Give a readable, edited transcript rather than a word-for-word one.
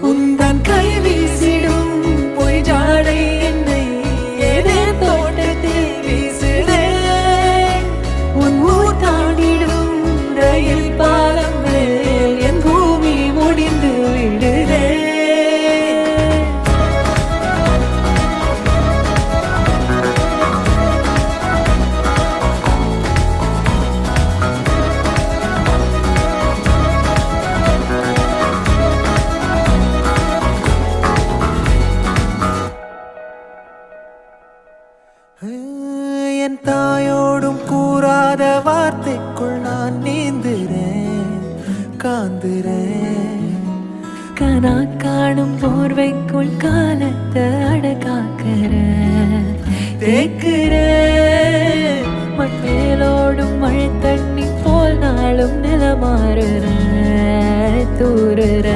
உந்தன் கை வீசிடும் பொய் ஜாடை என்னை ஏதே தோட்டத்தில் வீசுதே. உன் ஊர் தாண்டிடும் ரயில் பாலம் மேல் என் பூமி முடிந்து விடுதே. என் தாயோடும் கூறாத வார்த்தைக்குள் நான் நீந்துறேன், காந்துறேன். கனா காணும் போர்வைக்குள் காலத்தை அடக்காக்கிற தேக்குற. மண்ணேலோடும் மழை தண்ணி போல் நாளும் நிலமாறுற தூறுற.